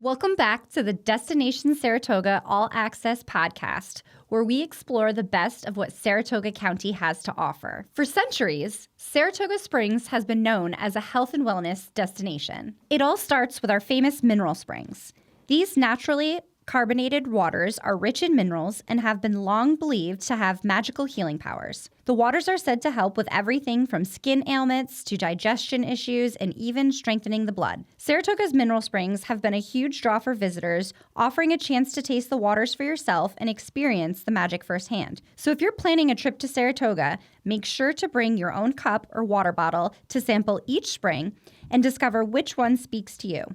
Welcome back to the Destination Saratoga All Access podcast, where we explore the best of what Saratoga County has to offer. For centuries, Saratoga Springs has been known as a health and wellness destination. It all starts with our famous mineral springs. These naturally carbonated waters are rich in minerals and have been long believed to have magical healing powers. The waters are said to help with everything from skin ailments to digestion issues and even strengthening the blood. Saratoga's mineral springs have been a huge draw for visitors, offering a chance to taste the waters for yourself and experience the magic firsthand. So if you're planning a trip to Saratoga, make sure to bring your own cup or water bottle to sample each spring and discover which one speaks to you.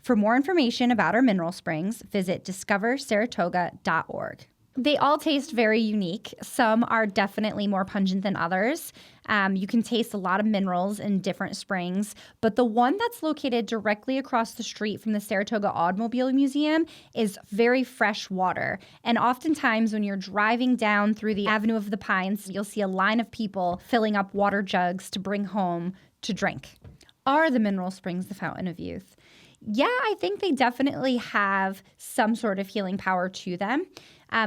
For more information about our mineral springs, visit discoversaratoga.org. They all taste very unique. Some are definitely more pungent than others. You can taste a lot of minerals in different springs, but the one that's located directly across the street from the Saratoga Automobile Museum is very fresh water. And oftentimes when you're driving down through the Avenue of the Pines, you'll see a line of people filling up water jugs to bring home to drink. Are the mineral springs the fountain of youth? Yeah, I think they definitely have some sort of healing power to them.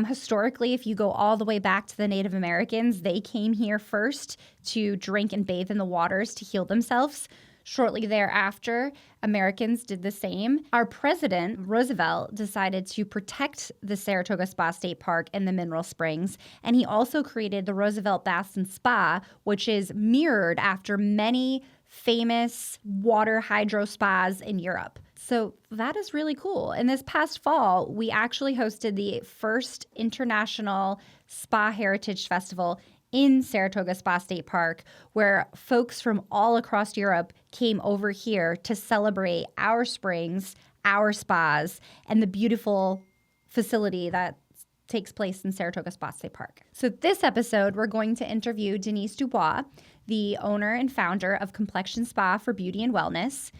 Historically, if you go all the way back to the Native Americans, they came here first to drink and bathe in the waters to heal themselves. Shortly thereafter, Americans did the same. Our president, Roosevelt, decided to protect the Saratoga Spa State Park and the mineral springs, and he also created the Roosevelt Baths and Spa, which is mirrored after many famous water hydro spas in Europe. So that is really cool. And this past fall, we actually hosted the first International Spa Heritage Festival in Saratoga Spa State Park, where folks from all across Europe came over here to celebrate our springs, our spas, and the beautiful facility that takes place in Saratoga Spa State Park. So this episode, we're going to interview Denise Dubois, the owner and founder of Complexions Spa for Beauty and Wellness,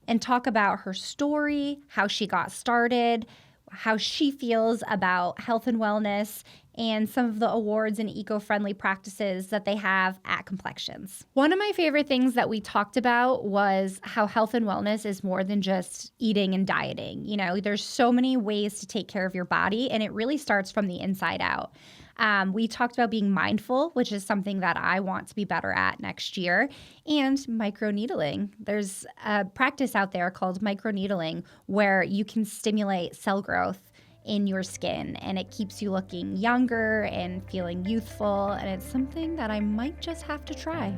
and talk about her story, how she got started, how she feels about health and wellness, and some of the awards and eco-friendly practices that they have at Complexions. One of my favorite things that we talked about was how health and wellness is more than just eating and dieting. You know, there's so many ways to take care of your body, and it really starts from the inside out. We talked about being mindful, which is something that I want to be better at next year, and microneedling. There's a practice out there called microneedling where you can stimulate cell growth in your skin, and it keeps you looking younger and feeling youthful, and it's something that I might just have to try.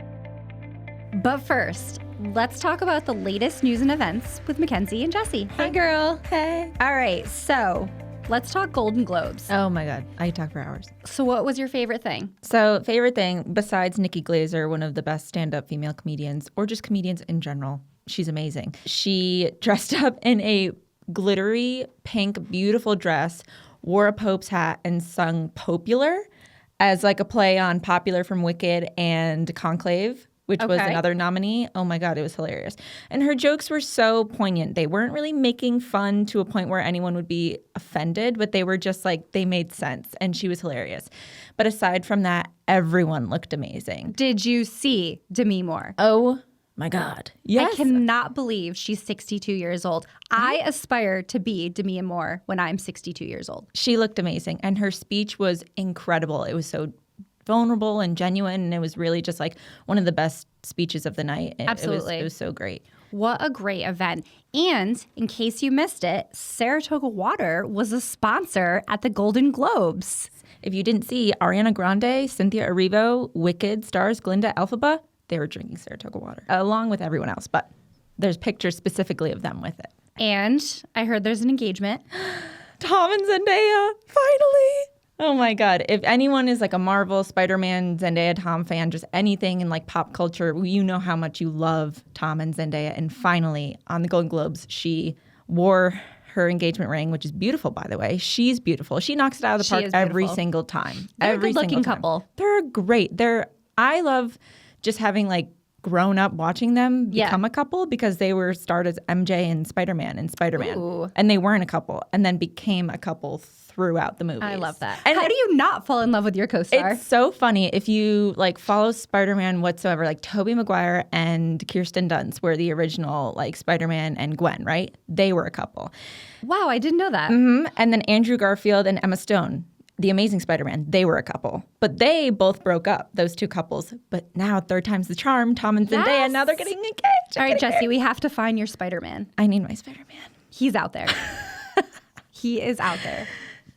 But first, let's talk about the latest news and events with Mackenzie and Jessie. Hey, girl. Hey. All right, so let's talk Golden Globes. Oh my God, I could talk for hours. So what was your favorite thing? So favorite thing, besides Nikki Glaser, one of the best stand-up female comedians, or just comedians in general, she's amazing. She dressed up in a glittery pink, beautiful dress, wore a Pope's hat, and sung Popular as like a play on Popular from Wicked and Conclave, which was another nominee. Oh my God, it was hilarious. And her jokes were so poignant. They weren't really making fun to a point where anyone would be offended, but they were just like, they made sense, and she was hilarious. But aside from that, everyone looked amazing. Did you see Demi Moore? Oh my God. Yes. I cannot believe she's 62 years old. I aspire to be Demi Moore when I'm 62 years old. She looked amazing, and her speech was incredible. It was so vulnerable and genuine, and it was really just like one of the best speeches of the night. Absolutely. It was so great. What a great event. And in case you missed it, Saratoga Water was a sponsor at the Golden Globes. If you didn't see, Ariana Grande, Cynthia Erivo, Wicked stars Glinda Elphaba, they were drinking Saratoga water, along with everyone else. But there's pictures specifically of them with it. And I heard there's an engagement. Tom and Zendaya, finally. Oh my God. If anyone is like a Marvel, Spider-Man, Zendaya, Tom fan, just anything in like pop culture, you know how much you love Tom and Zendaya. And finally, on the Golden Globes, she wore her engagement ring, which is beautiful, by the way. She's beautiful. She knocks it out of the park every single time. They're a good-looking couple. They're great. I love just having like grown up watching them Yeah. become a couple because they were starred as MJ and Spider-Man in Spider-Man. Ooh. And they weren't a couple and then became a couple throughout the movies. I love that. And How do you not fall in love with your co-star? it's so funny if you like follow Spider-Man whatsoever, like Tobey Maguire and Kirsten Dunst were the original like Spider-Man and Gwen, right? They were a couple. Wow, I didn't know that. And then Andrew Garfield and Emma Stone, the Amazing Spider-Man, they were a couple. But they both broke up, those two couples. But now third time's the charm, Tom and Zendaya, Yes. now they're getting engaged. All right, Jesse, we have to find your Spider-Man. I need my Spider-Man. He's out there. He is out there.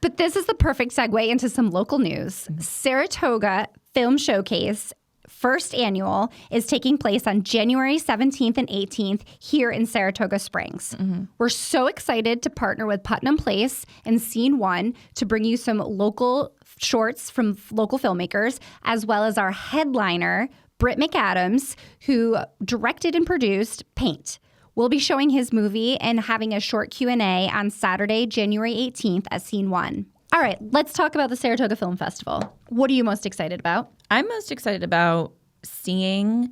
But this is the perfect segue into some local news. Saratoga Film Showcase, first annual, is taking place on January 17th and 18th here in Saratoga Springs. We're so excited to partner with Putnam Place and Scene One to bring you some local shorts from local filmmakers, as well as our headliner, Britt McAdams, who directed and produced Paint. We'll be showing his movie and having a short Q&A on Saturday, January 18th at Scene One. All right, let's talk about the Saratoga Film Festival. What are you most excited about? I'm most excited about seeing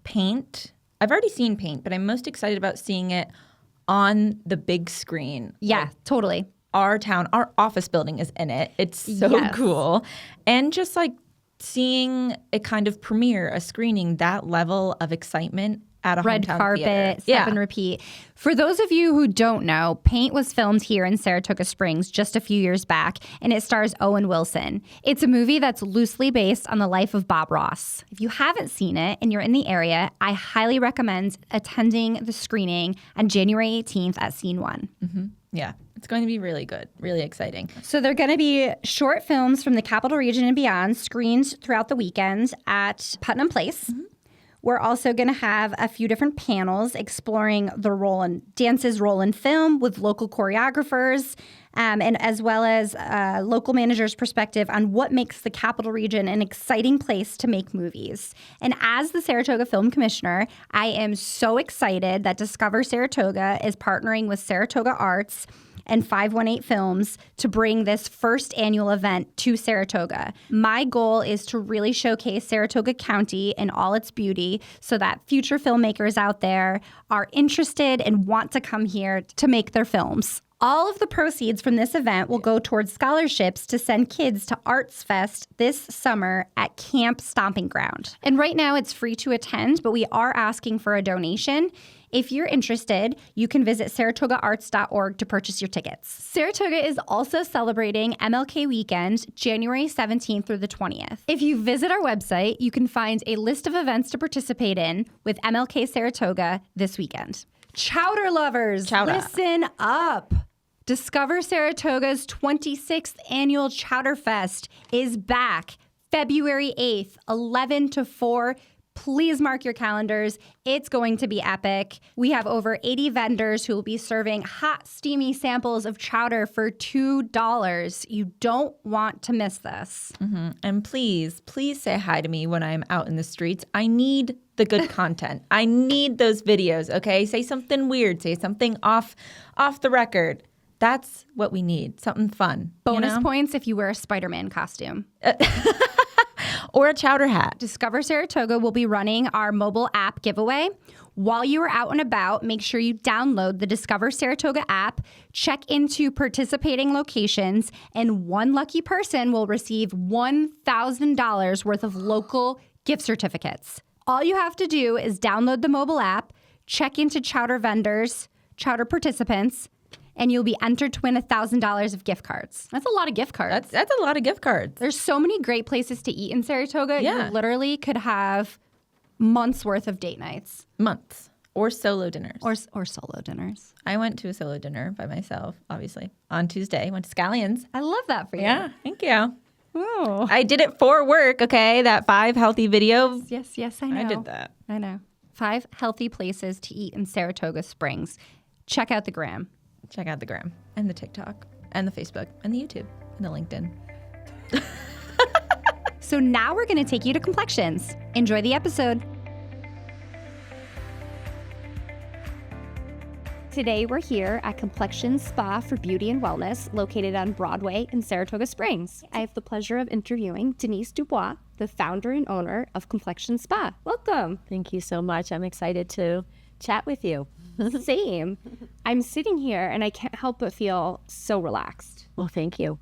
Paint. I've already seen Paint, but I'm most excited about seeing it on the big screen. Yeah, totally. Our town, our office building is in it. It's so Yes. cool. And just like seeing a kind of premiere, a screening, that level of excitement at a Red hometown carpet, theater. step and repeat. For those of you who don't know, Paint was filmed here in Saratoga Springs just a few years back, and it stars Owen Wilson. It's a movie that's loosely based on the life of Bob Ross. If you haven't seen it and you're in the area, I highly recommend attending the screening on January 18th at Scene One. Yeah, it's going to be really good, really exciting. So they're going to be short films from the Capital Region and beyond screened throughout the weekend at Putnam Place. We're also going to have a few different panels exploring dance's role in film with local choreographers, and as well as local managers' perspective on what makes the Capital Region an exciting place to make movies. And as the Saratoga Film Commissioner, I am so excited that Discover Saratoga is partnering with Saratoga Arts and 518 Films to bring this first annual event to Saratoga. My goal is to really showcase Saratoga County in all its beauty so that future filmmakers out there are interested and want to come here to make their films. All of the proceeds from this event will go towards scholarships to send kids to Arts Fest this summer at Camp Stomping Ground. And right now it's free to attend, but we are asking for a donation. If you're interested, you can visit saratogaarts.org to purchase your tickets. Saratoga is also celebrating MLK Weekend, January 17th through the 20th. If you visit our website, you can find a list of events to participate in with MLK Saratoga this weekend. Chowder lovers, listen up. Discover Saratoga's 26th annual Chowder Fest is back February 8th, 11 to 4. Please mark your calendars. It's going to be epic. We have over 80 vendors who will be serving hot, steamy samples of chowder for $2. You don't want to miss this. And please say hi to me when I'm out in the streets. I need the good content. I need those videos, okay? Say something weird. Say something off the record. That's what we need. Something fun. Bonus points if you wear a Spider-Man costume. Or a chowder hat. Discover Saratoga will be running our mobile app giveaway. While you are out and about, make sure you download the Discover Saratoga app, check into participating locations, and one lucky person will receive $1,000 worth of local gift certificates. All you have to do is download the mobile app, check into chowder vendors, chowder participants, and you'll be entered to win $1,000 of gift cards. That's a lot of gift cards. That's a lot of gift cards. There's so many great places to eat in Saratoga. Yeah. You literally could have months worth of date nights. Months. Or solo dinners. Or solo dinners. I went to a solo dinner by myself, obviously, on Tuesday. Went to Scallions. I love that for you. Yeah, thank you. Oh. I did it for work, okay? That 5 healthy video. Yes, I know. I did that. I know. 5 healthy places to eat in Saratoga Springs. Check out the gram. Check out the gram and the TikTok and the Facebook and the YouTube and the LinkedIn. So now we're going to take you to Complexions. Enjoy the episode. Today we're here at Complexions Spa for Beauty and Wellness, located on Broadway in Saratoga Springs. I have the pleasure of interviewing Denise Dubois, the the founder and owner of Complexions Spa. Welcome. Thank you so much. I'm excited to chat with you. Same. I'm sitting here and I can't help but feel so relaxed. Well, thank you.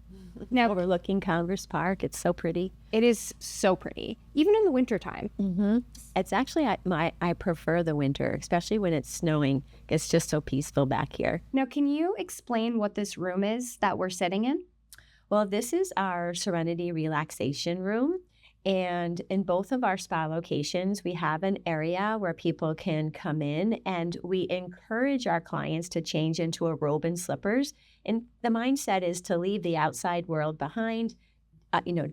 Now, Overlooking Congress Park. It's so pretty. it is so pretty, even in the wintertime. It's actually, I prefer the winter, especially when it's snowing. It's just so peaceful back here. Now, can you explain what this room is that we're sitting in? Well, this is our Serenity Relaxation Room. And in both of our spa locations, we have an area where people can come in, and we encourage our clients to change into a robe and slippers. And the mindset is to leave the outside world behind,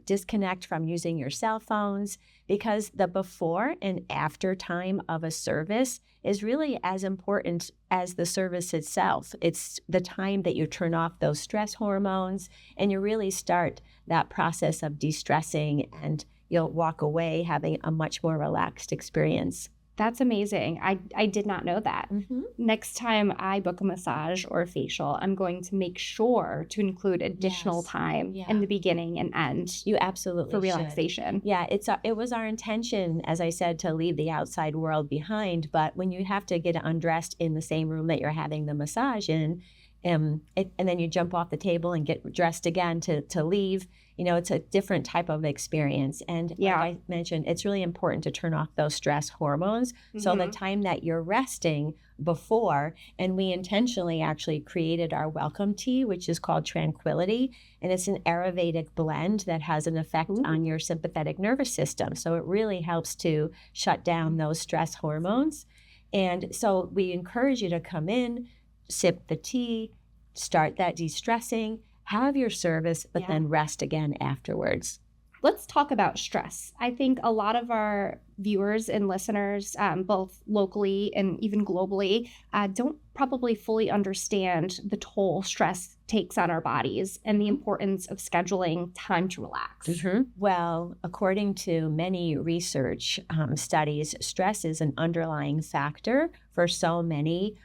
disconnect from using your cell phones, because the before and after time of a service is really as important as the service itself. It's the time that you turn off those stress hormones and you really start that process of de-stressing, and you'll walk away having a much more relaxed experience. That's amazing. I did not know that. Next time I book a massage or a facial, I'm going to make sure to include additional time in the beginning and end You absolutely for should. relaxation. Yeah, it was our intention, as I said, to leave the outside world behind. But when you have to get undressed in the same room that you're having the massage in, and then you jump off the table and get dressed again to leave, it's a different type of experience. And like I mentioned, it's really important to turn off those stress hormones. So the time that you're resting before, and we intentionally actually created our welcome tea, which is called Tranquility. And it's an Ayurvedic blend that has an effect on your sympathetic nervous system. So it really helps to shut down those stress hormones. And so we encourage you to come in, sip the tea, start that de-stressing, have your service, but then rest again afterwards. Let's talk about stress. I think a lot of our viewers and listeners, both locally and even globally, don't probably fully understand the toll stress takes on our bodies and the importance of scheduling time to relax. Well, according to many research studies, stress is an underlying factor for so many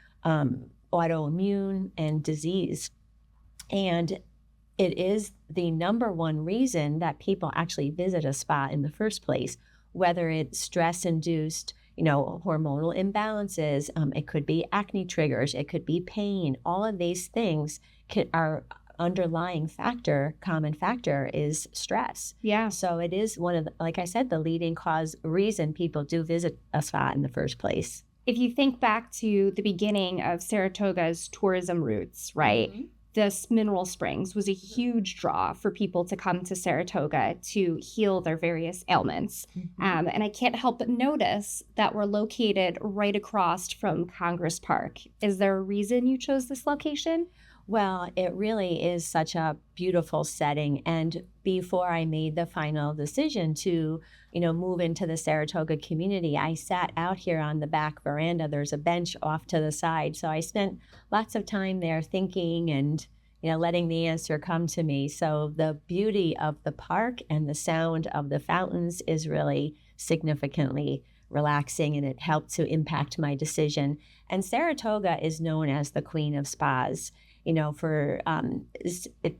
autoimmune and disease. And it is the number one reason that people actually visit a spa in the first place, whether it's stress-induced, hormonal imbalances, it could be acne triggers, it could be pain. All of these things are underlying common factor is stress. Yeah. So it is one of, like I said, the leading reason people do visit a spa in the first place. If you think back to the beginning of Saratoga's tourism roots, right? This mineral springs was a huge draw for people to come to Saratoga to heal their various ailments. And I can't help but notice that we're located right across from Congress Park. Is there a reason you chose this location? Well, it really is such a beautiful setting. And before I made the final decision to, move into the Saratoga community, I sat out here on the back veranda. There's a bench off to the side. So I spent lots of time there thinking and, letting the answer come to me. So the beauty of the park and the sound of the fountains is really significantly relaxing, and it helped to impact my decision. And Saratoga is known as the Queen of Spas. For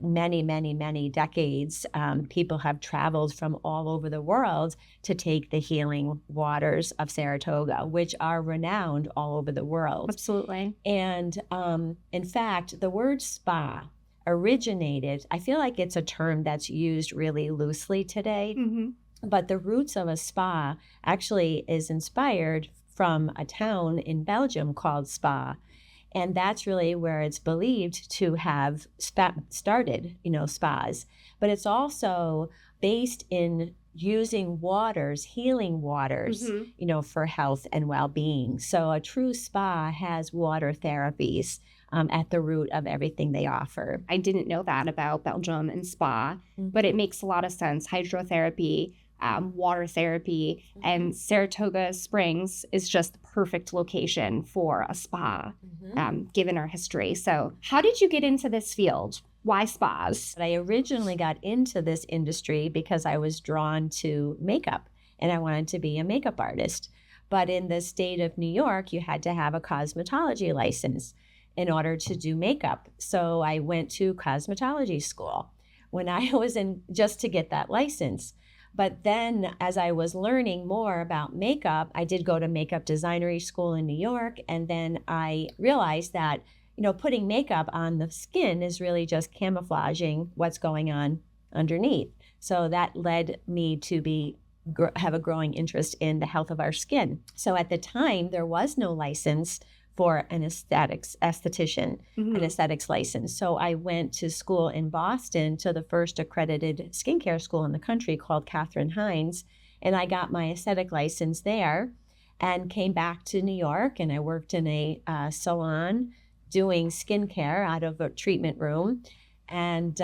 many, many, many decades, people have traveled from all over the world to take the healing waters of Saratoga, which are renowned all over the world. Absolutely. And in fact, the word spa originated, I feel like it's a term that's used really loosely today, but the roots of a spa actually is inspired from a town in Belgium called Spa. And that's really where it's believed to have started, spas. But it's also based in using healing waters, for health and well-being. So a true spa has water therapies at the root of everything they offer. I didn't know that about Belgium and spa, but it makes a lot of sense. Hydrotherapy, water therapy, and Saratoga Springs is just the perfect location for a spa, given our history. So how did you get into this field? Why spas? I originally got into this industry because I was drawn to makeup and I wanted to be a makeup artist. But in the state of New York, you had to have a cosmetology license in order to do makeup. So I went to cosmetology school when I was just to get that license. But then as I was learning more about makeup, I did go to makeup designery school in New York. And then I realized that, putting makeup on the skin is really just camouflaging what's going on underneath. So that led me to have a growing interest in the health of our skin. So at the time, there was no license for an esthetician, an aesthetics license. So I went to school in Boston to the first accredited skincare school in the country called Catherine Hines. And I got my aesthetic license there and came back to New York. And I worked in a salon doing skincare out of a treatment room. And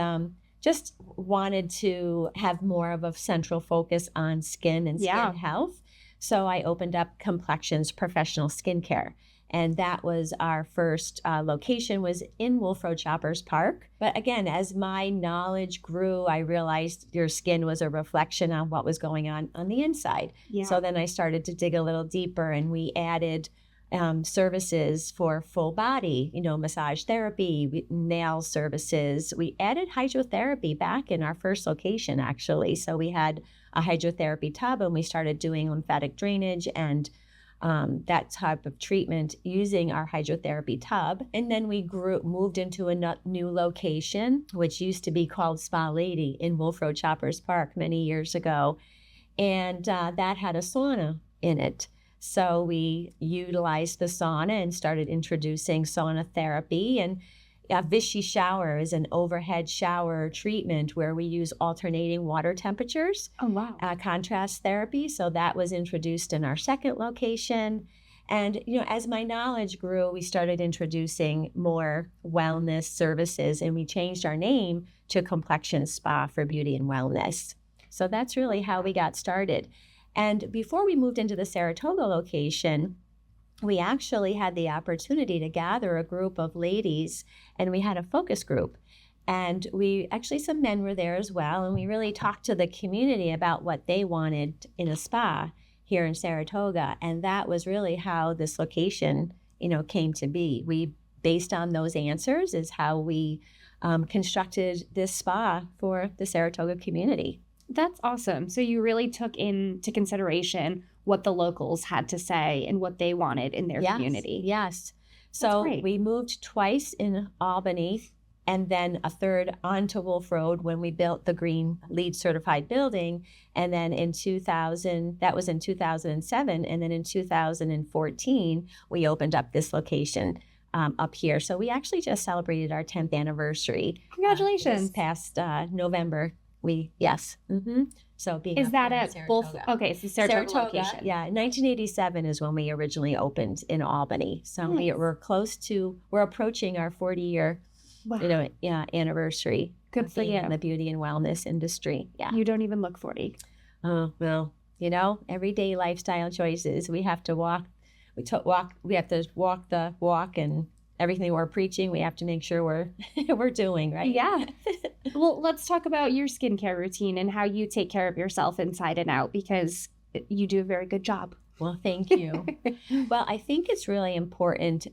just wanted to have more of a central focus on skin and skin health. So I opened up Complexions Professional Skincare. And that was our first location, was in Wolf Road Shoppers Park. But again, as my knowledge grew, I realized your skin was a reflection on what was going on the inside. Yeah. So then I started to dig a little deeper, and we added services for full body, massage therapy, nail services. We added hydrotherapy back in our first location, actually. So we had a hydrotherapy tub, and we started doing lymphatic drainage and that type of treatment using our hydrotherapy tub. And then we moved into a new location, which used to be called Spa Lady in Wolf Road Shoppers Park many years ago. And that had a sauna in it. So we utilized the sauna and started introducing sauna therapy. And a Vichy shower is an overhead shower treatment where we use alternating water temperatures. Oh, wow. Contrast therapy. So that was introduced in our second location. And, as my knowledge grew, we started introducing more wellness services, and we changed our name to Complexions Spa for Beauty and Wellness. So that's really how we got started. And before we moved into the Saratoga location, we actually had the opportunity to gather a group of ladies, and we had a focus group. And some men were there as well. And we really talked to the community about what they wanted in a spa here in Saratoga. And that was really how this location, came to be. Based on those answers is how we constructed this spa for the Saratoga community. That's awesome. So you really took into consideration what the locals had to say and what they wanted in their community. Yes. So we moved twice in Albany, and then a third onto Wolf Road when we built the Green LEED certified building. And then that was in 2007. And then in 2014, we opened up this location up here. So we actually just celebrated our 10th anniversary. Congratulations. This past November. So being is that at both? Okay, so Saratoga location. Yeah, 1987 is when we originally opened in Albany. So nice. we're approaching our 40-year, anniversary. Good for you. In the beauty and wellness industry. Yeah, you don't even look 40. Oh well, everyday lifestyle choices. We have to walk. We have to walk the walk, and everything we're preaching, we have to make sure we're doing, right? Yeah. Well, let's talk about your skincare routine and how you take care of yourself inside and out, because you do a very good job. Well, thank you. Well, I think it's really important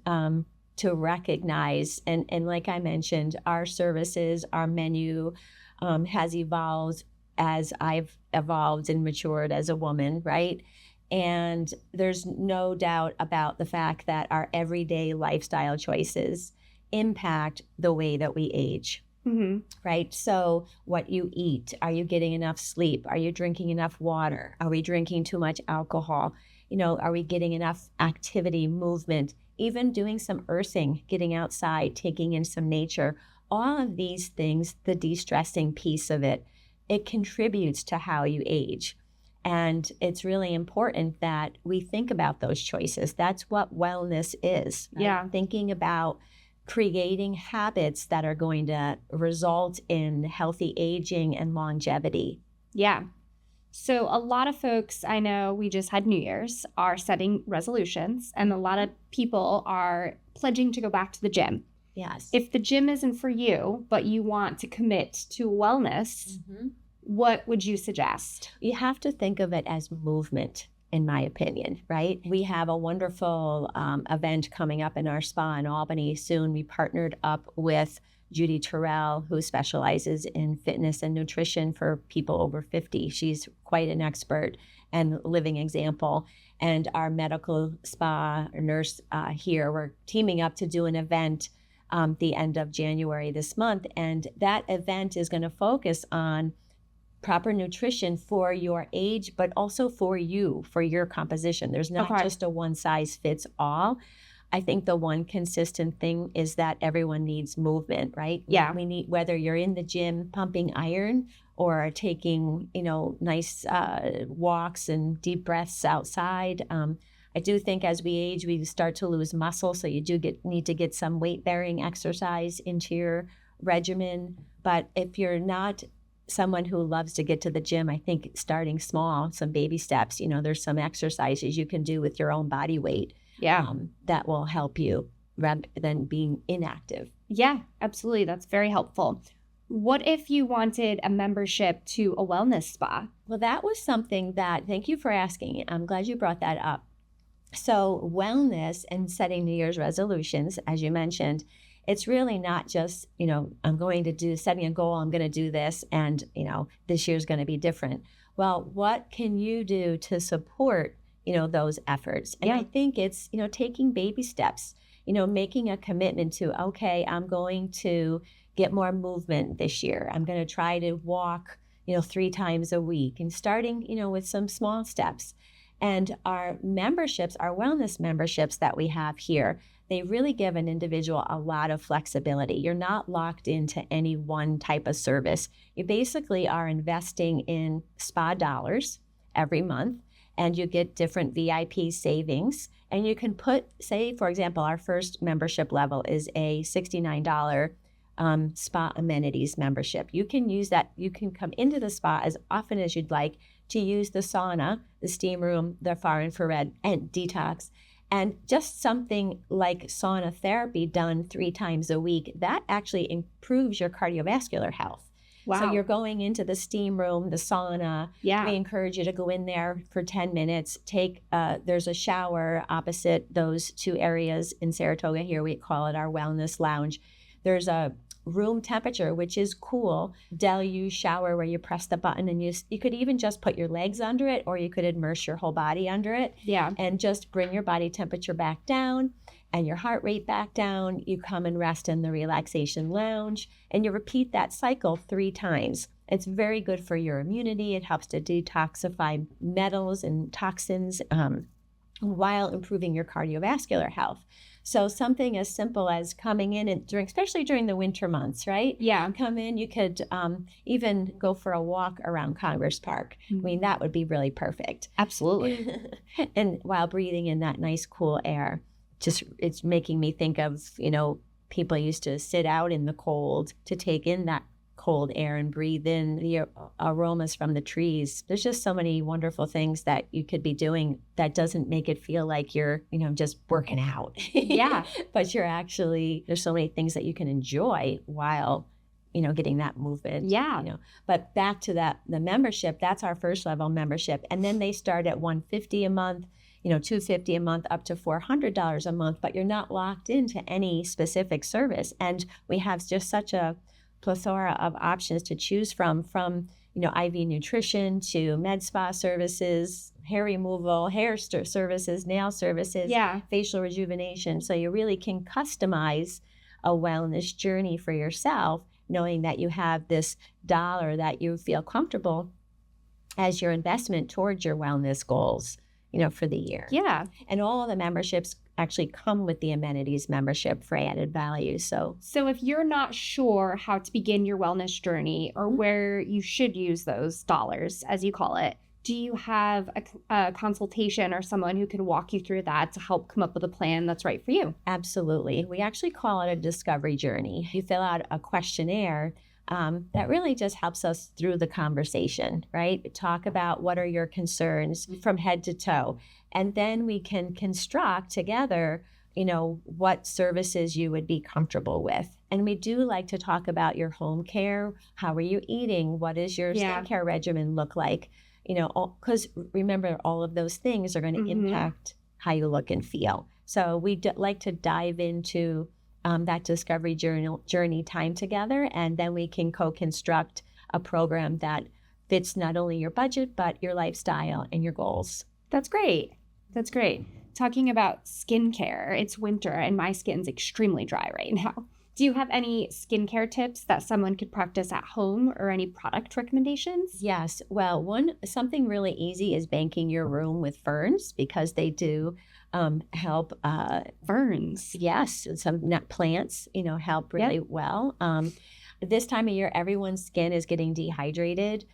to recognize, and like I mentioned, our services, our menu has evolved as I've evolved and matured as a woman, right? And there's no doubt about the fact that our everyday lifestyle choices impact the way that we age, right? So what you eat, are you getting enough sleep? Are you drinking enough water? Are we drinking too much alcohol? Are we getting enough activity, movement, even doing some earthing, getting outside, taking in some nature? All of these things, the de-stressing piece of it contributes to how you age. And it's really important that we think about those choices. That's what wellness is. Right? Yeah. Thinking about creating habits that are going to result in healthy aging and longevity. Yeah. So a lot of folks, I know we just had New Year's, are setting resolutions, and a lot of people are pledging to go back to the gym. Yes. If the gym isn't for you, but you want to commit to wellness, what would you suggest? You have to think of it as movement, in my opinion, right? We have a wonderful event coming up in our spa in Albany soon. We partnered up with Judy Terrell, who specializes in fitness and nutrition for people over 50. She's quite an expert and living example. And our medical spa nurse here, we're teaming up to do an event the end of January this month. And that event is going to focus on proper nutrition for your age, but also for you, for your composition. There's not just a one size fits all. I think the one consistent thing is that everyone needs movement, right? Yeah. We need, whether you're in the gym pumping iron or taking, nice walks and deep breaths outside. I do think as we age, we start to lose muscle. So you do need to get some weight bearing exercise into your regimen. But if you're not someone who loves to get to the gym, I think starting small, some baby steps, there's some exercises you can do with your own body weight. Yeah. That will help you rather than being inactive. Yeah, absolutely. That's very helpful. What if you wanted a membership to a wellness spa? Well, that was something that, thank you for asking. I'm glad you brought that up. So wellness and setting New Year's resolutions, as you mentioned, it's really not just, I'm going to do setting a goal, I'm going to do this, and, this year's going to be different. Well, what can you do to support those efforts? And I think it's, taking baby steps, making a commitment to, okay, I'm going to get more movement this year. I'm going to try to walk, 3 times a week, and starting, with some small steps. And our memberships, our wellness memberships that we have here, they really give an individual a lot of flexibility. You're not locked into any one type of service. You basically are investing in spa dollars every month, and you get different VIP savings. And you can put, say, for example, our first membership level is a $69 spa amenities membership. You can use that. You can come into the spa as often as you'd like to use the sauna, the steam room, the far infrared, and detox. And just something like sauna therapy done 3 times a week, that actually improves your cardiovascular health. Wow. So you're going into the steam room, the sauna. Yeah. We encourage you to go in there for 10 minutes. There's a shower opposite those 2 areas in Saratoga here. We call it our wellness lounge. There's a room temperature, which is cool, deluge shower where you press the button, and you could even just put your legs under it, or you could immerse your whole body under it. Yeah. And just bring your body temperature back down and your heart rate back down. You come and rest in the relaxation lounge, and you repeat that cycle 3 times. It's very good for your immunity. It helps to detoxify metals and toxins while improving your cardiovascular health. So something as simple as coming in and especially during the winter months, right? Yeah. Come in, you could even go for a walk around Congress Park. I mean, that would be really perfect. Absolutely. And while breathing in that nice cool air, it's making me think of, people used to sit out in the cold to take in that cold air and breathe in the aromas from the trees. There's just so many wonderful things that you could be doing that doesn't make it feel like you're, just working out. Yeah. But there's so many things that you can enjoy while, getting that movement. Yeah. But back to the membership, that's our first level membership. And then they start at $150 a month, $250 a month, up to $400 a month, but you're not locked into any specific service. And we have just such a plethora of options to choose from IV nutrition to med spa services, hair removal, hair services, nail services, facial rejuvenation. So you really can customize a wellness journey for yourself, knowing that you have this dollar that you feel comfortable as your investment towards your wellness goals, for the year. Yeah. And all of the memberships actually come with the amenities membership for added value. So if you're not sure how to begin your wellness journey or where you should use those dollars, as you call it, do you have a consultation or someone who can walk you through that to help come up with a plan that's right for you? Absolutely. We actually call it a discovery journey. You fill out a questionnaire that really just helps us through the conversation, right? Talk about what are your concerns from head to toe. And then we can construct together, what services you would be comfortable with. And we do like to talk about your home care. How are you eating? What does your skincare regimen look like? Because remember, all of those things are going to impact how you look and feel. So we like to dive into that discovery journey time together, and then we can co-construct a program that fits not only your budget, but your lifestyle and your goals. That's great. That's great. Talking about skincare, it's winter and my skin's extremely dry right now. Do you have any skincare tips that someone could practice at home or any product recommendations? Yes. Well, something really easy is banking your room with ferns, because they do help. Ferns. Yes, some nut plants, help really well. This time of year, everyone's skin is getting dehydrated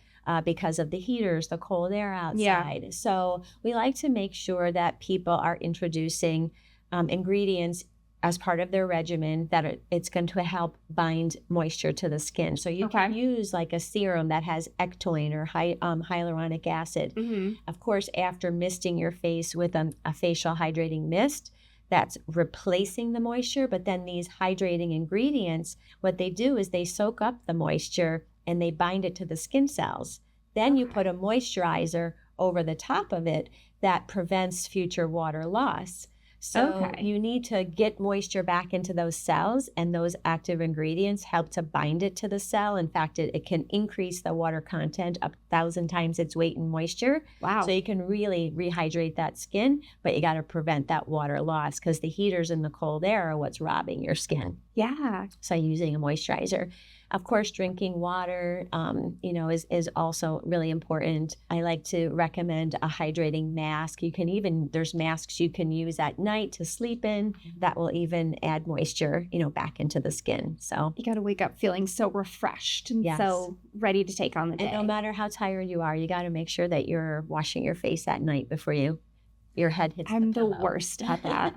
because of the heaters, the cold air outside. Yeah. So we like to make sure that people are introducing ingredients as part of their regimen that it's going to help bind moisture to the skin. So you can use like a serum that has ectoine or hyaluronic acid. Mm-hmm. Of course, after misting your face with a facial hydrating mist, that's replacing the moisture. But then these hydrating ingredients, what they do is they soak up the moisture and they bind it to the skin cells. Then you put a moisturizer over the top of it that prevents future water loss. So you need to get moisture back into those cells, and those active ingredients help to bind it to the cell. In fact, it can increase the water content up 1,000 times its weight in moisture. Wow. So you can really rehydrate that skin, but you got to prevent that water loss, because the heaters and the cold air are what's robbing your skin. Yeah. So using a moisturizer. Of course, drinking water, is also really important. I like to recommend a hydrating mask. There's masks you can use at night to sleep in that will even add moisture, back into the skin. So you got to wake up feeling so refreshed and so ready to take on the day. And no matter how tired you are, you got to make sure that you're washing your face at night before your head hits the pillow. I'm the worst at that.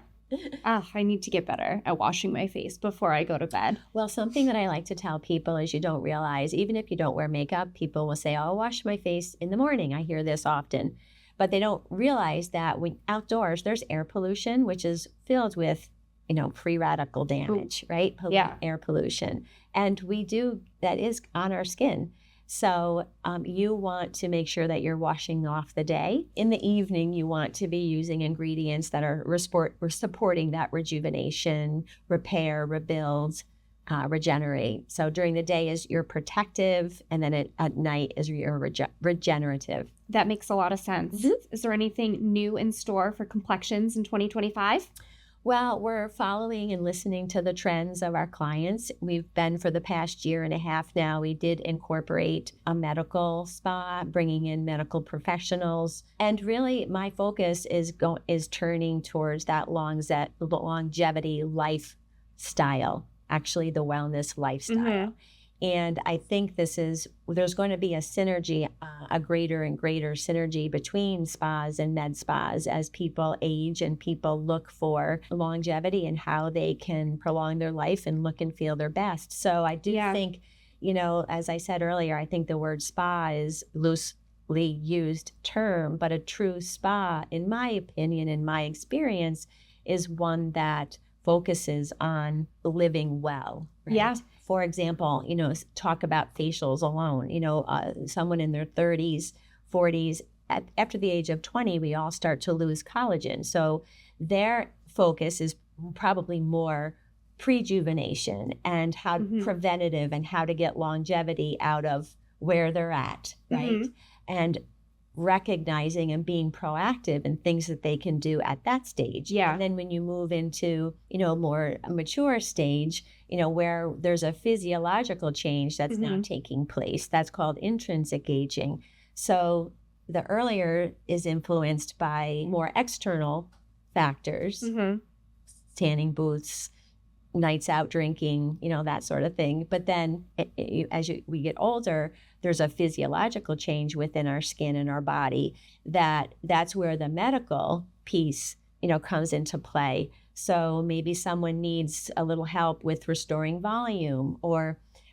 I need to get better at washing my face before I go to bed. Well, something that I like to tell people is you don't realize, even if you don't wear makeup, people will say, "Oh, I'll wash my face in the morning." I hear this often. But they don't realize that when outdoors, there's air pollution, which is filled with, free radical damage, right? Air pollution. And that is on our skin. So you want to make sure that you're washing off the day. In the evening, you want to be using ingredients that are supporting that rejuvenation, repair, rebuild, regenerate. So during the day is your protective, and then at night is your regenerative. That makes a lot of sense. Mm-hmm. Is there anything new in store for Complexions in 2025? Well, we're following and listening to the trends of our clients. We've been for the past year and a half now. We did incorporate a medical spa, bringing in medical professionals. And really, my focus is turning towards that longevity lifestyle, actually the wellness lifestyle. Mm-hmm. And I think there's going to be a synergy, a greater and greater synergy between spas and med spas as people age and people look for longevity and how they can prolong their life and look and feel their best. So I do think, as I said earlier, I think the word spa is loosely used term, but a true spa, in my opinion, in my experience, is one that focuses on living well. Right? Yeah. For example, talk about facials alone. Someone in their 30s, 40s, after the age of 20, we all start to lose collagen. So their focus is probably more prejuvenation and how preventative and how to get longevity out of where they're at, right? Mm-hmm. And recognizing and being proactive in things that they can do at that stage. Yeah. And then when you move into, a more mature stage, where there's a physiological change that's now taking place, that's called intrinsic aging. So the earlier is influenced by more external factors, tanning booths, nights out drinking, that sort of thing. But then we get older, there's a physiological change within our skin and our body that's where the medical piece, comes into play. So maybe someone needs a little help with restoring volume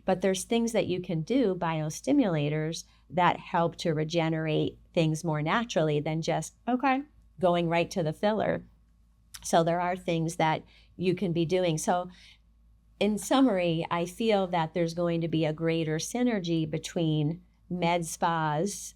but there's things that you can do, biostimulators, that help to regenerate things more naturally than just going right to the filler. So there are things that you can be doing. So in summary, I feel that there's going to be a greater synergy between med spas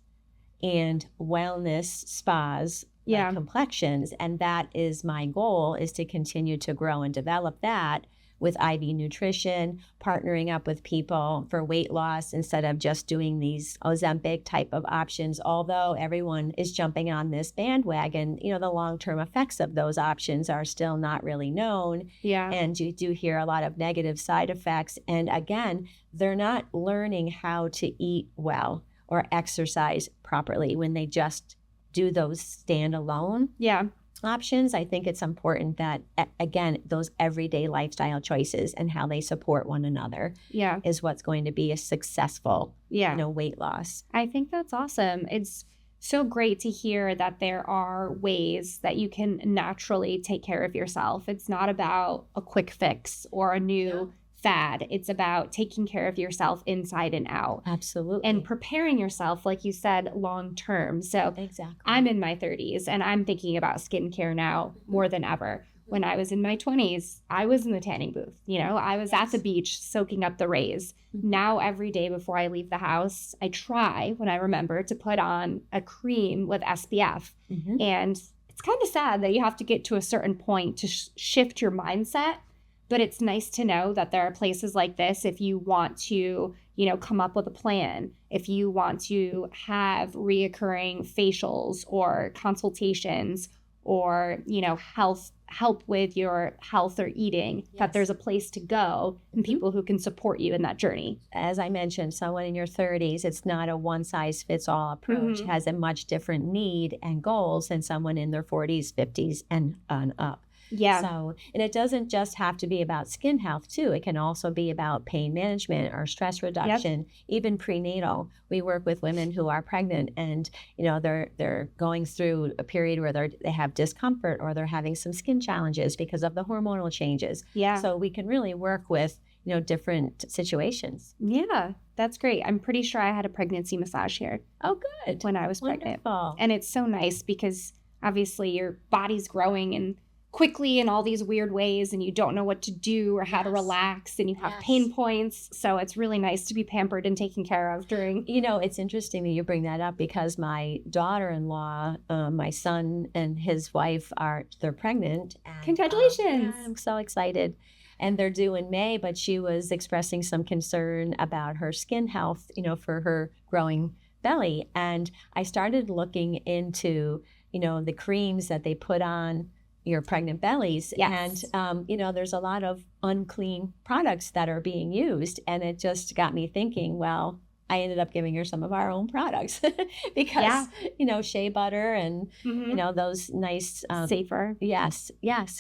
and wellness spas, like Complexions. And that is my goal, is to continue to grow and develop that with IV nutrition, partnering up with people for weight loss instead of just doing these Ozempic type of options. Although everyone is jumping on this bandwagon, you know, the long-term effects of those options are still not really known. Yeah. And you do hear a lot of negative side effects. And again, they're not learning how to eat well or exercise properly when they just do those standalone Yeah. options. I think it's important that, again, those everyday lifestyle choices and how they support one another Yeah. is what's going to be a successful, Yeah. weight loss. I think that's awesome. It's so great to hear that there are ways that you can naturally take care of yourself. It's not about a quick fix or a new fad. It's about taking care of yourself inside and out Absolutely. and preparing yourself, like you said, long term. So Exactly. I'm in my 30s and I'm thinking about skincare now more than ever. When I was in my 20s, I was in the tanning booth. I was at the beach soaking up the rays. Now, every day before I leave the house, I try, when I remember, to put on a cream with SPF. Mhm. And it's kind of sad that you have to get to a certain point to shift your mindset. But it's nice to know that there are places like this if you want to, come up with a plan, if you want to have reoccurring facials or consultations or, help with your health or eating, that there's a place to go and people who can support you in that journey. As I mentioned, someone in your 30s, it's not a one-size-fits-all approach. It has a much different need and goals than someone in their 40s, 50s, and up. Yeah. So, and it doesn't just have to be about skin health too. It can also be about pain management or stress reduction, even prenatal. We work with women who are pregnant and, they're going through a period where they have discomfort or they're having some skin challenges because of the hormonal changes. Yeah. So we can really work with, different situations. Yeah, that's great. I'm pretty sure I had a pregnancy massage here. Oh, good. When I was pregnant. Wonderful. And it's so nice because obviously your body's growing and quickly in all these weird ways and you don't know what to do or how to relax and you have pain points. So it's really nice to be pampered and taken care of during. It's interesting that you bring that up because my daughter-in-law, my son and his wife they're pregnant. And, Congratulations. I'm so excited. And they're due in May, but she was expressing some concern about her skin health, for her growing belly. And I started looking into, the creams that they put on your pregnant bellies. Yes. And, there's a lot of unclean products that are being used. And it just got me thinking, well, I ended up giving her some of our own products because, shea butter and, those nice. Safer. Yes,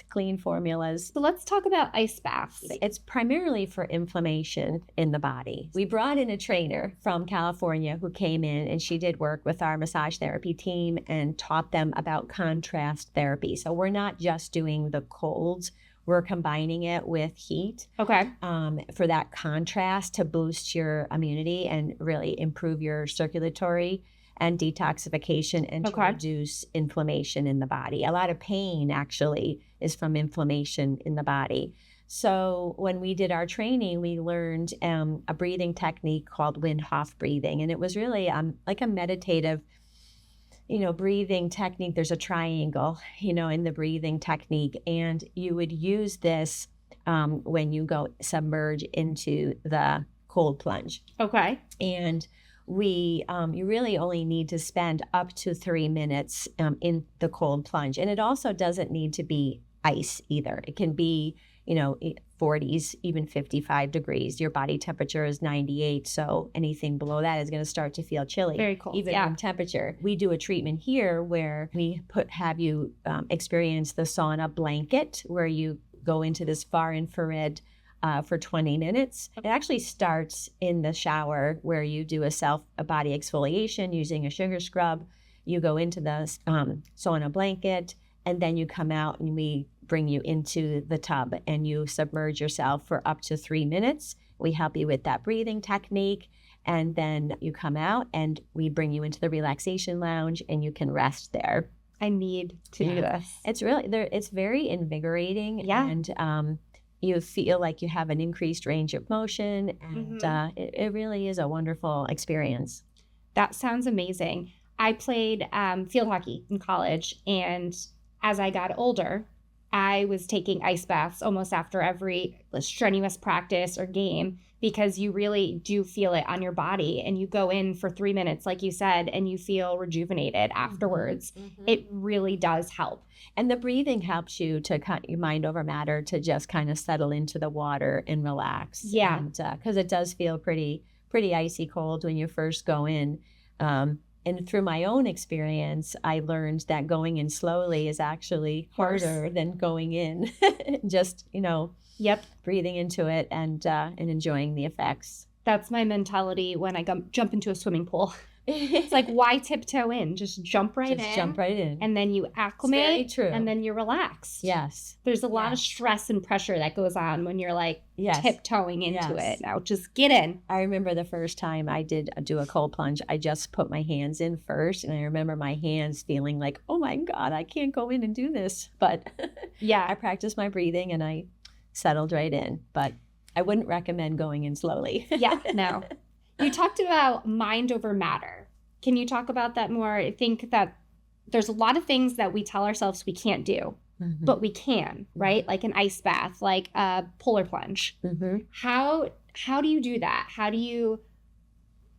clean formulas. So let's talk about ice baths. It's primarily for inflammation in the body. We brought in a trainer from California who came in and she did work with our massage therapy team and taught them about contrast therapy. So we're not just doing the colds. We're combining it with heat for that contrast to boost your immunity and really improve your circulatory and detoxification and to reduce inflammation in the body. A lot of pain actually is from inflammation in the body. So when we did our training, we learned a breathing technique called Wim Hof breathing. And it was really like a meditative breathing technique. There's a triangle, in the breathing technique. And you would use this when you go submerge into the cold plunge. Okay. And you really only need to spend up to 3 minutes in the cold plunge. And it also doesn't need to be ice either. It can be, 40s, even 55 degrees. Your body temperature is 98. So anything below that is going to start to feel chilly. Very cold. Even room temperature. We do a treatment here where we have you experience the sauna blanket where you go into this far infrared for 20 minutes. It actually starts in the shower where you do a body exfoliation using a sugar scrub. You go into the sauna blanket and then you come out and we bring you into the tub and you submerge yourself for up to 3 minutes. We help you with that breathing technique. And then you come out and we bring you into the relaxation lounge and you can rest there. I need to do this. It's it's very invigorating. Yeah. And you feel like you have an increased range of motion. And it really is a wonderful experience. That sounds amazing. I played field hockey in college. And as I got older, I was taking ice baths almost after every strenuous practice or game, because you really do feel it on your body, and you go in for 3 minutes, like you said, and you feel rejuvenated afterwards. It really does help. And the breathing helps you to cut your mind over matter, to just kind of settle into the water and relax. Yeah. Because it does feel pretty icy cold when you first go in. And through my own experience, I learned that going in slowly is actually harder than going in. Just, Yep. breathing into it and enjoying the effects. That's my mentality when I jump into a swimming pool. It's like, why tiptoe in? Just jump right in. Jump right in. And then you acclimate. It's very true. And then you relax. Yes. There's a lot of stress and pressure that goes on when you're like tiptoeing into it. Now just get in. I remember the first time I did do a cold plunge, I just put my hands in first. And I remember my hands feeling like, oh my God, I can't go in and do this. But I practiced my breathing and I settled right in. But I wouldn't recommend going in slowly. No. You talked about mind over matter. Can you talk about that more? I think that there's a lot of things that we tell ourselves we can't do, but we can, right? Like an ice bath, like a polar plunge. How do you do that? How do you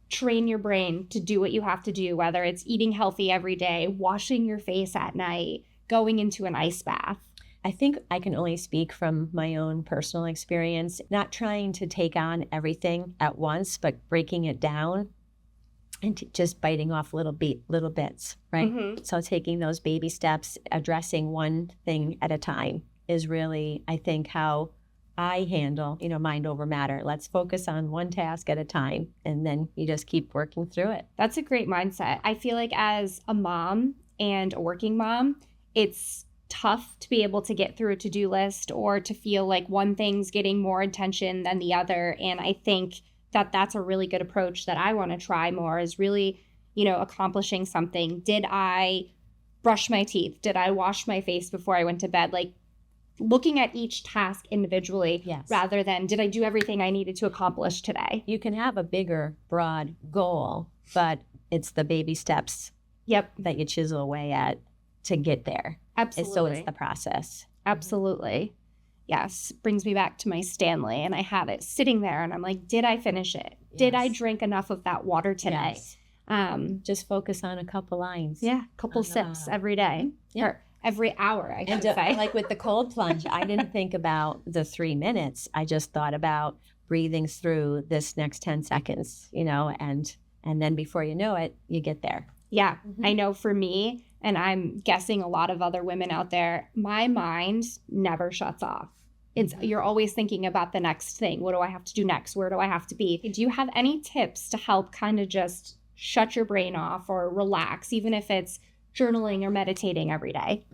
train your brain to do what you have to do, whether it's eating healthy every day, washing your face at night, going into an ice bath? I think I can only speak from my own personal experience, not trying to take on everything at once, but breaking it down and just biting off little bits, right? So taking those baby steps, addressing one thing at a time is really, I think, how I handle, mind over matter. Let's focus on one task at a time, and then you just keep working through it. That's a great mindset. I feel like as a mom and a working mom, it's tough to be able to get through a to-do list, or to feel like one thing's getting more attention than the other. And I think that that's a really good approach that I want to try more, is really, accomplishing something. Did I brush my teeth? Did I wash my face before I went to bed? Like, looking at each task individually, rather than did I do everything I needed to accomplish today? You can have a bigger, broad goal, but it's the baby steps that you chisel away at to get there. Absolutely. So it's the process. Absolutely. Yes. Brings me back to my Stanley, and I had it sitting there, and I'm like, did I finish it? Did I drink enough of that water today? Just focus on a couple lines. Couple sips every day. Or every hour, I should say. Like with the cold plunge, I didn't think about the 3 minutes. I just thought about breathing through this next 10 seconds, and then before you know it, you get there. Yeah. I know for me, and I'm guessing a lot of other women out there, my mind never shuts off. You're always thinking about the next thing. What do I have to do next? Where do I have to be? Do you have any tips to help kind of just shut your brain off or relax, even if it's journaling or meditating every day?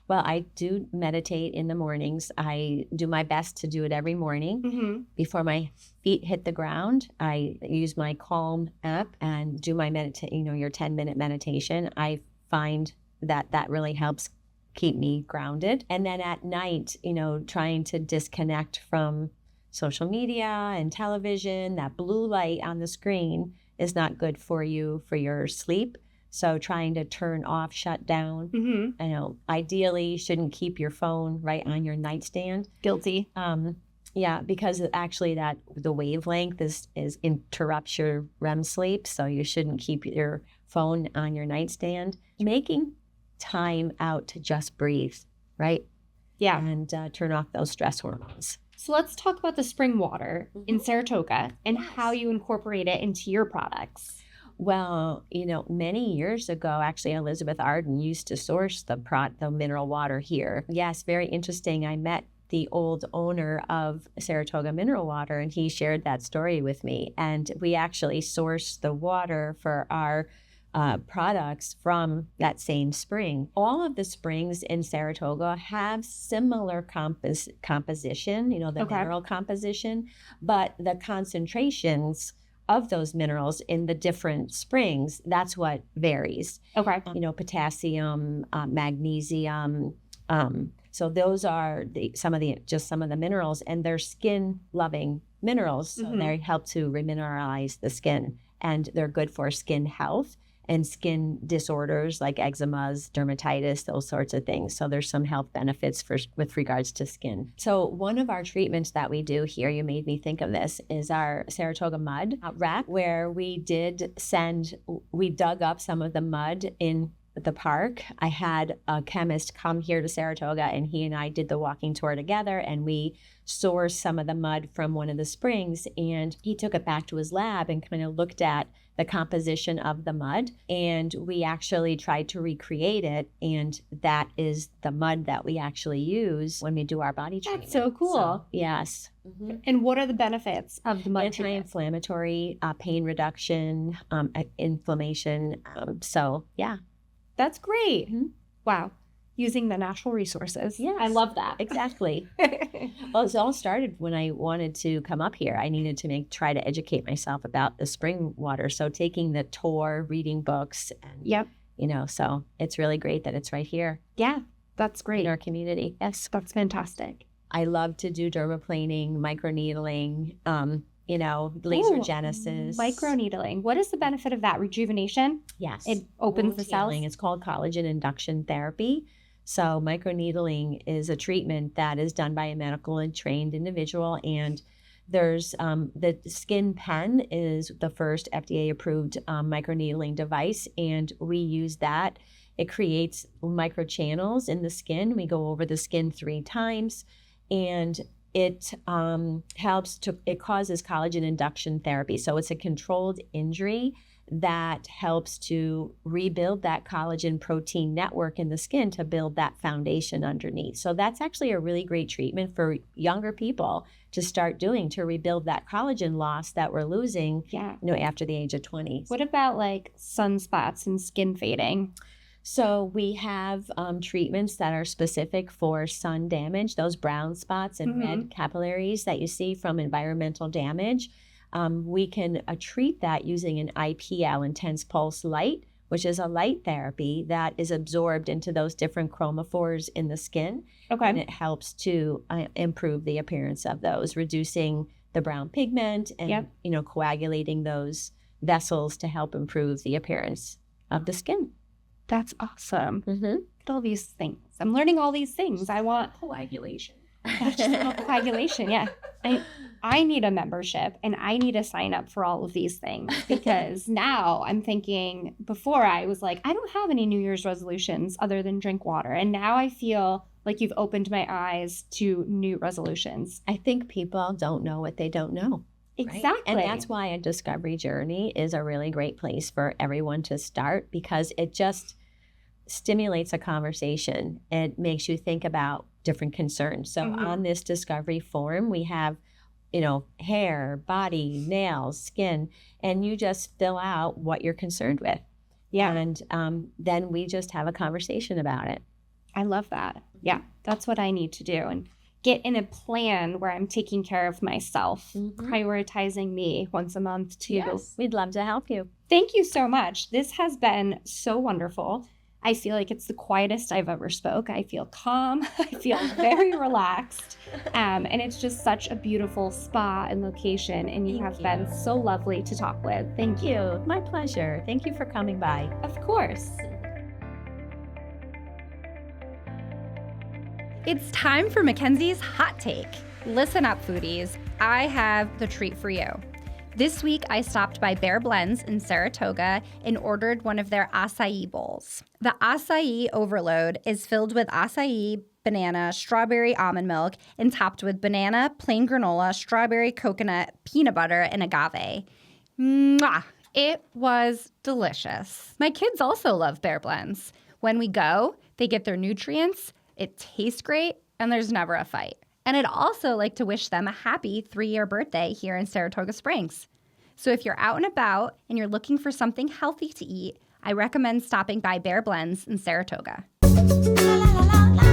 Well, I do meditate in the mornings. I do my best to do it every morning. Before my feet hit the ground, I use my Calm app and do my your 10-minute meditation. I find that really helps keep me grounded. And then at night, trying to disconnect from social media and television. That blue light on the screen is not good for you for your sleep. So trying to turn off, shut down. Ideally, you shouldn't keep your phone right on your nightstand. Guilty. Because actually the wavelength interrupts your REM sleep. So you shouldn't keep your phone on your nightstand. Making time out to just breathe, right? And turn off those stress hormones. So let's talk about the spring water in Saratoga and how you incorporate it into your products. Well, many years ago, actually, Elizabeth Arden used to source the mineral water here. Yes, very interesting. I met the old owner of Saratoga Mineral Water, and he shared that story with me. And we actually sourced the water for our products from that same spring. All of the springs in Saratoga have similar composition, the mineral composition, but the concentrations of those minerals in the different springs, that's what varies. Potassium, magnesium. So those are some of the minerals, and they're skin-loving minerals. So they help to remineralize the skin, and they're good for skin health. and skin disorders like eczemas, dermatitis, those sorts of things. So there's some health benefits with regards to skin. So one of our treatments that we do here, you made me think of this, is our Saratoga mud wrap, where we dug up some of the mud in the park. I had a chemist come here to Saratoga, and he and I did the walking tour together, and we sourced some of the mud from one of the springs, and he took it back to his lab and kind of looked at the composition of the mud, and we actually tried to recreate it, and that is the mud that we actually use when we do our body treatment. That's so cool. So, yes. Mm-hmm. And what are the benefits of the mud treatment? Anti-inflammatory, pain reduction, inflammation. So, yeah. That's great. Mm-hmm. Wow. Using the natural resources. Yes. I love that. Exactly. Well, it all started when I wanted to come up here. I needed to try to educate myself about the spring water. So taking the tour, reading books, and so it's really great that it's right here. Yeah, that's great. In our community. Yes, that's fantastic. I love to do dermaplaning, microneedling, laser genesis. Microneedling. What is the benefit of that? Rejuvenation? Yes. It opens the cells? It's called collagen induction therapy. So microneedling is a treatment that is done by a medical and trained individual. And there's the Skin Pen is the first FDA-approved microneedling device, and we use that. It creates microchannels in the skin. We go over the skin 3 times, and it causes collagen induction therapy. So it's a controlled injury that helps to rebuild that collagen protein network in the skin to build that foundation underneath. So that's actually a really great treatment for younger people to start doing to rebuild that collagen loss that we're losing after the age of 20. What about like sunspots and skin fading? So we have treatments that are specific for sun damage, those brown spots and red capillaries that you see from environmental damage. We can treat that using an IPL, intense pulse light, which is a light therapy that is absorbed into those different chromophores in the skin. Okay. And it helps to improve the appearance of those, reducing the brown pigment and coagulating those vessels to help improve the appearance of the skin. That's awesome. Mm-hmm. Look at all these things. I'm learning all these things. I want coagulation. That's just coagulation, yeah. I need a membership, and I need to sign up for all of these things, because now I'm thinking, before I was like, I don't have any New Year's resolutions other than drink water. And now I feel like you've opened my eyes to new resolutions. I think people don't know what they don't know. Exactly. Right? And that's why a discovery journey is a really great place for everyone to start, because it just stimulates a conversation. It makes you think about different concerns. So on this discovery form, we have, hair, body, nails, skin, and you just fill out what you're concerned with. Yeah. And then we just have a conversation about it. I love that. Yeah, that's what I need to do. And get in a plan where I'm taking care of myself, prioritizing me once a month too. Yes, we'd love to help you. Thank you so much. This has been so wonderful. I feel like it's the quietest I've ever spoke. I feel calm. I feel very relaxed. And it's just such a beautiful spa and location. And you have been so lovely to talk with. Thank you. My pleasure. Thank you for coming by. Of course. It's time for Mackenzie's Hot Take. Listen up, foodies. I have the treat for you. This week, I stopped by Bear Blends in Saratoga and ordered one of their acai bowls. The acai overload is filled with acai, banana, strawberry almond milk, and topped with banana, plain granola, strawberry, coconut, peanut butter, and agave. Mwah! It was delicious. My kids also love Bear Blends. When we go, they get their nutrients, it tastes great, and there's never a fight. And I'd also like to wish them a happy 3-year birthday here in Saratoga Springs. So if you're out and about and you're looking for something healthy to eat, I recommend stopping by Bear Blends in Saratoga. La, la, la, la, la.